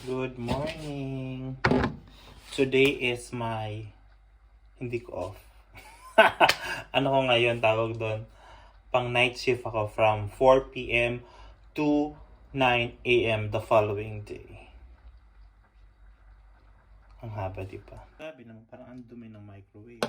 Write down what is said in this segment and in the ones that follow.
Good morning. Today is my hindi ko off. Ano ko ngayon tawag doon? Pang night shift ako from 4 p.m. to 9 a.m. the following day. Ang haba, di ba? Sabi naman parang ang dumi ng microwave.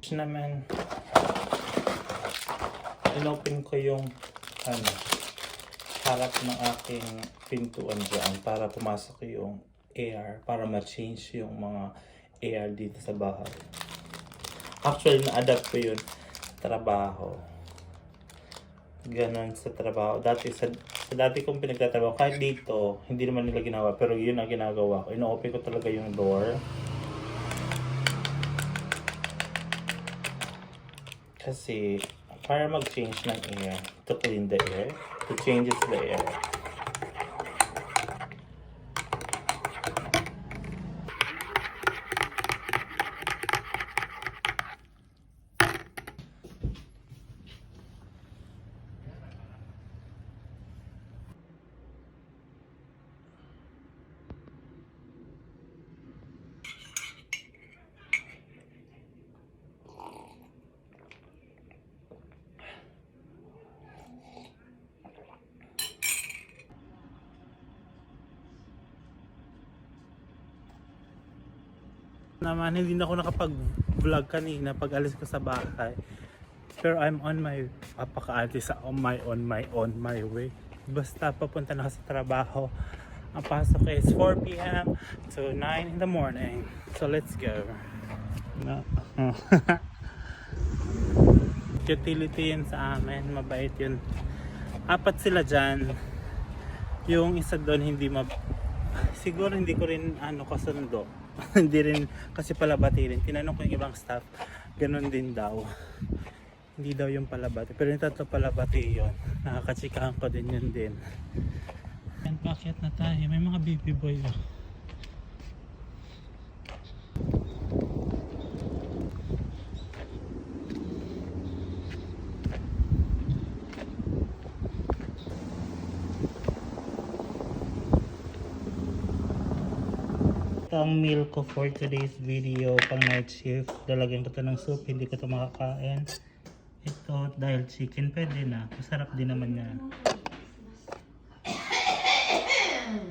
Naman inopen ko yung harap ng aking pintuan dyan para pumasok yung air, para ma-change yung mga air dito sa bahay. Actually, na-adapt ko yun sa trabaho. Ganon sa trabaho. Dati sa dati kong pinagtatrabaho, kahit dito, hindi naman nila ginawa, pero yun ang ginagawa ko. Ino-open ko talaga yung door. Kasi para mag-change ng air, to clean the air, to changes the air. Naman hindi na ako nakapag-vlog kanina pag alis ko sa bahay. Pero I'm on my on my way. Basta papunta na sa trabaho. Ang pasok is 4 p.m. to 9 in the morning. So let's go. No. Utility yun sa amin, mabait yun. 4 sila dyan. Yung isa doon siguro hindi ko rin kasundo. Hindi rin kasi palabati rin. Tinanong ko yung ibang staff, ganun din daw. Hindi daw yung palabati. Pero yung tatlo palabati yun. Nakakachikahan ko din yun din. Yan, pakyat na tayo. May mga baby boy. Ang meal ko for today's video pang night shift, lalagyan ko to ng soup, hindi ko to makakain. Ito dahil chicken, pwede na, masarap din naman yan.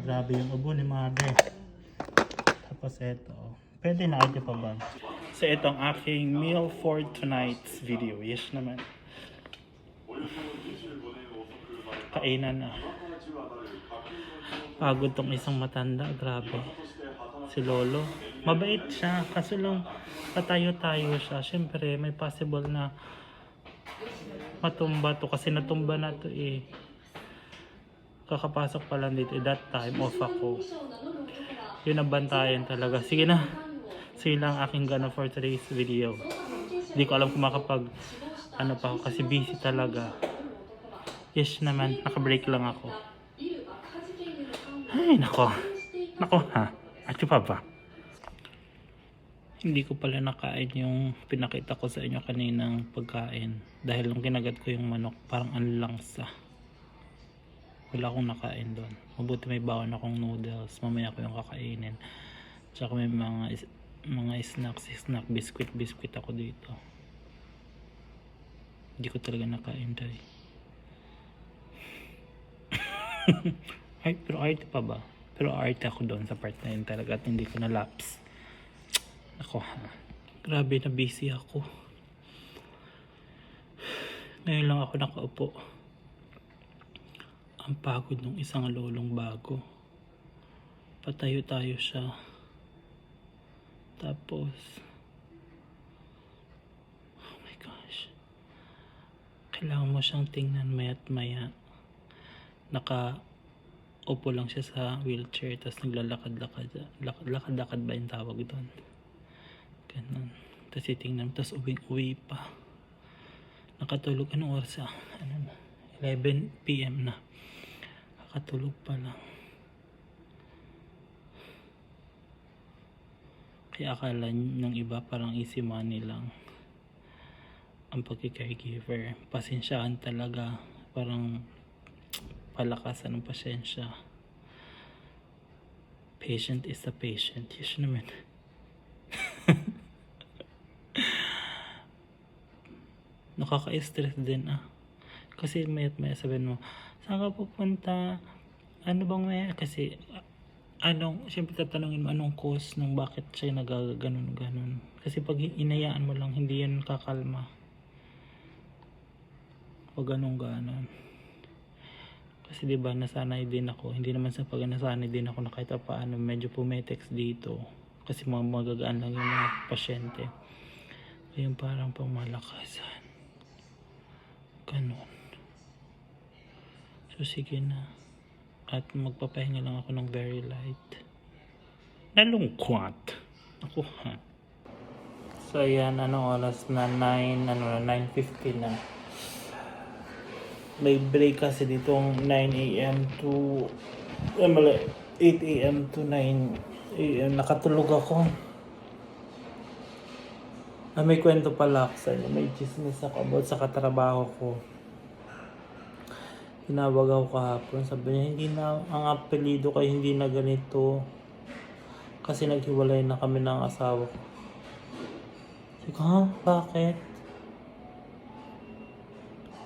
Grabe yung ubo ni mother. Tapos ito, pwede na, ito pa ba? So ito ang aking meal for tonight's video. Yes naman, kainan na. Pagod tong isang matanda, grabe. Si Lolo, mabait siya, kaso lang patayo-tayo siya. Siyempre may possible na matumba to, kasi natumba na to eh. Kakapasok pa lang dito, that time off ako. Yun ang bantayan talaga. Sige na, sige lang aking gana for today's video. Hindi ko alam kung makapag pa ako kasi busy talaga. Yes naman, naka-break lang ako. Ay nako ha, at pa ba? Hindi ko pala nakain yung pinakita ko sa inyo kaninang pagkain. Dahil nung kinagat ko yung manok, parang anlangsa. Wala akong nakain doon. Mabuti may bawan akong noodles. Mamaya ko yung kakainin. Tsaka may mga snack biscuit ako dito. Hindi ko talaga nakain tayo. Ay, pero arte pa ba? Pero arte ako doon sa part na yun talaga at hindi ko na lapse. Ako ha. Grabe na busy ako. Ngayon lang ako nakaupo. Ang pagod ng isang lolong bago. Patayo-tayo siya. Tapos, oh my gosh. Kailangan mo siyang tingnan maya't maya. Upo lang siya sa wheelchair, tapos naglalakad-lakad. Lakad-lakad ba yung tawag doon? Ganun. Tapos titingnan, tapos uwi pa. Nakatulog, anong oras ah? 11 PM na. Nakatulog pa lang. Kaya akala ng iba parang easy money lang ang pagki-caregiver. Pasensyahan talaga. Parang palakasan ng pasensya. Patient is a patient. Yes naman. Nakaka-stress din ah. Kasi maya't maya sabihin mo, saan ka pupunta? Ano bang may? Kasi, siyempre tatanungin mo anong cause ng bakit siya nagaganon-ganon. Kasi pag inayaan mo lang, hindi yan kakalma. Pag ganon-ganon. Kasi diba nasanay din ako, hindi naman sa pag nasanay din ako na kahit paano medyo pumetex dito kasi magagaan lang yung mga pasyente. Kaya parang pamalakasan ganon. So sige na, at magpapahinga lang ako ng very light. Nalungkot ako ha. So ayan, anong oras na? 9:50 na. May break kasi ditong 9 AM to 8 AM to 9 AM. Nakatulog ako. May kwento pala ako sa inyo. May chismis ako about sa katrabaho ko. Tinawag ako kahapon. Sabi niya, hindi na, ang apelido kayo hindi na ganito. Kasi naghiwalay na kami ng asawa ko. Sabi ko, ha? Bakit?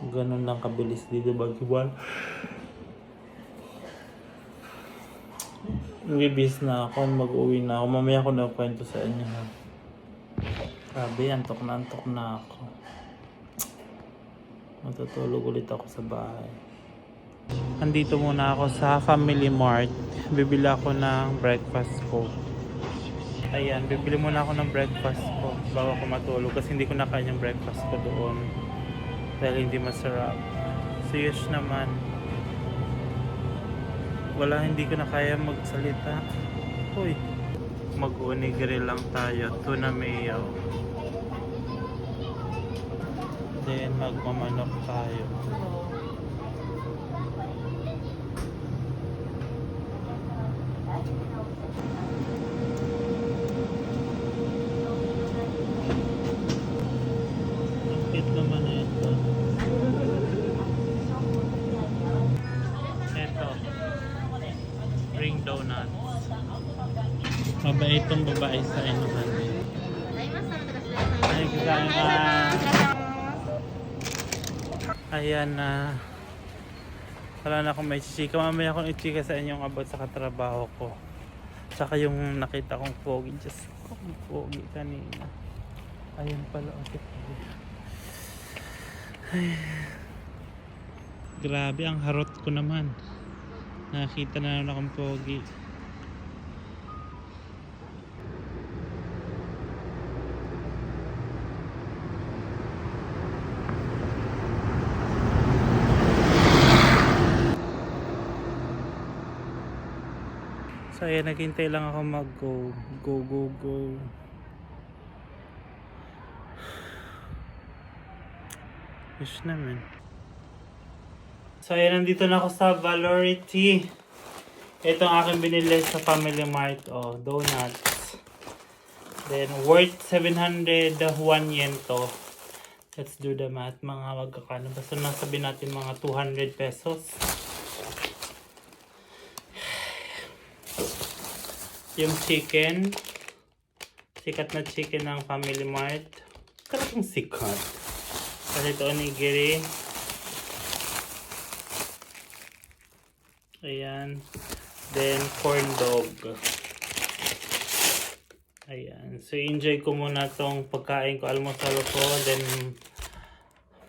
Ganun lang kabilis dito baghiwal. Bibis na ako, mag-uwi na ako. Mamaya ako na kwento sa inyo ha. Grabe, antok na ako. Matutulog ulit ako sa bahay. Andito muna ako sa Family Mart. Bibili ako ng breakfast ko. Ayan, bibili muna ako ng breakfast ko bago ako matulog kasi hindi ko nakain yung breakfast ko doon. Dahil hindi masarap. Serious naman. Hindi ko na kaya magsalita. Uy. Mag-onigiri lang tayo. Tuna mayo. Then magmamanok tayo. Bakit naman ito? Ring donuts. Mabait tong babae sa inuman. Ay, ayan na. Wala na akong may chichika. Mamaya akong ichika sa inyong about sa katrabaho ko. Tsaka yung nakita kong pogi. Just kong pogi kanina. Ayun pala. Okay. Ay. Grabe, ang harot ko naman. Nakita na naman akong pogi. So ayan, naghintay lang ako go. Wish naman. So ayan, nandito na ako sa Valority. Ito ang aking binili sa Family Mart. Oh, donuts. Then worth 701 yen to. Let's do the math. Mga magkakano. Basta nasabi natin mga 200 pesos. Yung chicken. Sikat na chicken ng Family Mart. Talagang sikat. Kasi ito onigiri. Ayan. Then, corn dog. Ayan. So, enjoy ko muna tong pagkain ko, almusal ko. Then,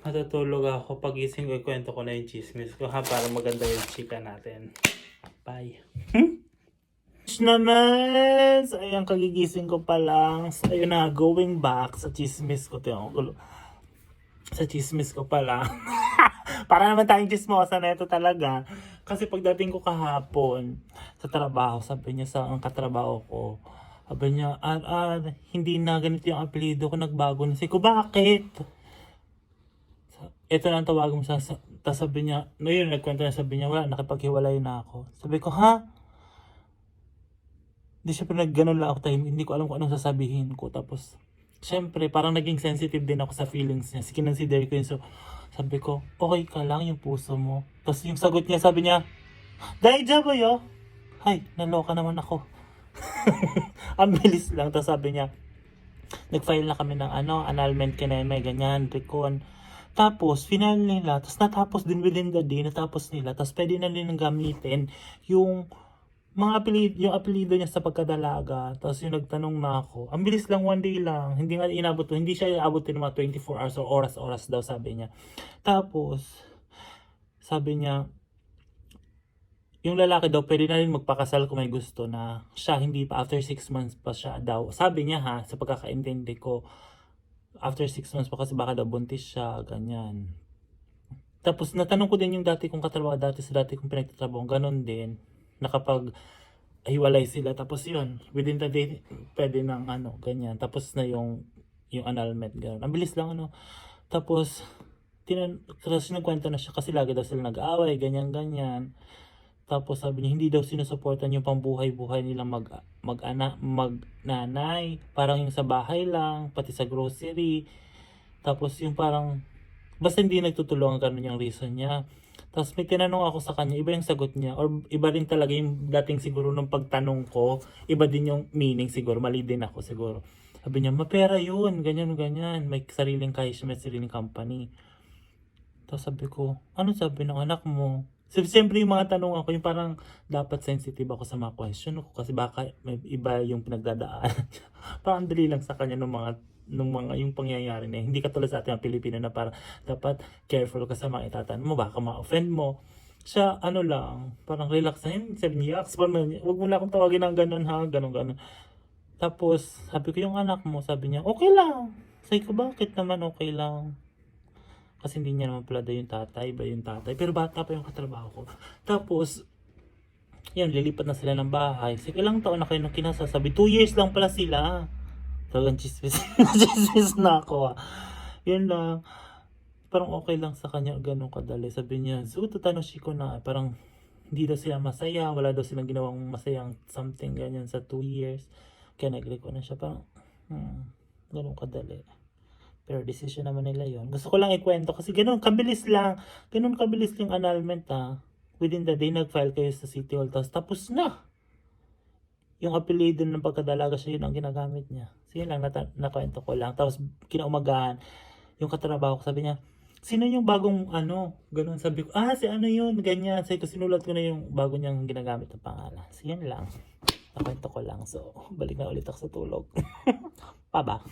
matutulog ako. Pagising ko, ikwento ko na yung chismis ko ha, para maganda yung chika natin. Bye. Naman! So, ayan, kagigising ko pa lang. So, ayun na, going back sa chismis ko. Sa chismis ko pa lang. Para naman tayong chismosa na ito talaga. Kasi pagdating ko kahapon sa trabaho, sabi niya sa ang katrabaho ko, sabi niya, hindi na ganito yung apelido ko, nagbago na. Sabi ko, bakit? Ito lang tawag mo tapos sabi niya, no yun, nagkwento na, sabi niya, wala, nakipaghiwalay na ako. Sabi ko, ha? Hindi siya pinag-ganon lang ako tayo, hindi ko alam kung anong sasabihin ko. Tapos, syempre, parang naging sensitive din ako sa feelings niya. Kinonsider ko yun. So, sabi ko, okay ka lang yung puso mo. Tapos yung sagot niya, sabi niya, Daija ba yo? Hay, naloka naman ako. Ang bilis lang. Tapos sabi niya, nag-file na kami ng annulment kineme, ganyan, recon. Tapos, final nila. Tapos natapos din within the day, natapos nila. Tapos pwede na nilang gamitin yung yung apelido niya sa pagkadalaga. Tapos yung nagtanong na ako. Ang bilis lang, one day lang. Hindi nga inabot to. Hindi siya inabot ng mga 24 hours o oras-oras daw, sabi niya. Tapos, sabi niya, yung lalaki daw, pwede na rin magpakasal kung may gusto na siya, hindi pa, after 6 months pa siya daw. Sabi niya ha, sa pagkakaintindi ko, after 6 months pa kasi baka daw buntis siya, ganyan. Tapos natanong ko din yung dati kong katrabaho, dati sa dati kong pinagtatrabaho, ganon din. Nakapag hiwalay sila, tapos yun, within the day, pwede ng ganyan. Tapos na yung annulment, gano'n. Ang bilis lang, Tapos, kasi nagkwento na siya kasi lagi daw sila nag-aaway, ganyan-ganyan. Tapos sabi niya, hindi daw sinusuportan yung pambuhay-buhay nila mag-nanay. Parang yung sa bahay lang, pati sa grocery. Tapos yung parang, basta hindi nagtutulungan, ganun yung reason niya. Tapos may tinanong ako sa kanya, iba yung sagot niya, or iba rin talaga yung dating siguro nung pagtanong ko, iba din yung meaning siguro, mali din ako siguro. Sabi niya, mapera yun, ganyan, may sariling cash, may sariling company. Tapos sabi ko, ano sabi ng anak mo? Siyempre yung mga tanong ako, yung parang dapat sensitive ako sa mga question ko, kasi baka may iba yung pinagdadaan. Parang dali lang sa kanya nung mga yung pangyayari na hindi katulad sa ating mga Pilipino na parang dapat careful ka sa mga itatanong mo, baka ma-offend mo. Siya lang, parang relax na yun, sabi niya, wag mo lang akong tawagin ng ganun ha, ganun. Tapos sabi ko, yung anak mo, sabi niya, okay lang. Sabi ko, bakit naman okay lang? Kasi hindi niya naman pala yung tatay, pero bata pa yung katrabaho ko. Tapos yun, lilipat na sila ng bahay. Sige, ilang taon na kayo nung kinasa, sabi 2 years lang pala sila. Talagang chismis na ako. Yun lang. Parang okay lang sa kanya, ganun kadali. Sabi niya, so tatanoshi ko na, parang hindi daw sila masaya, wala daw silang ginawang masayang something ganyan sa 2 years. Kaya nag-agree ko na siya, parang, ganun kadali. Pero decision naman nila yon. Gusto ko lang ikwento kasi ganun kabilis yung annulment ha. Within the day, nag-file kayo sa City Hall, tapos na. Yung apelido ng pagkadalaga siya, yun ang ginagamit niya. So yun lang, nakwento ko lang. Tapos kinaumagahan, yung katrabaho ko, sabi niya, sino yung bagong ganun, sabi ko, si yun, ganyan. Sabi ko, sinulat ko na yung bago niyang ginagamit ng pangalan. So yun lang, nakwento ko lang. So balik na ulit ako sa tulog. Paba.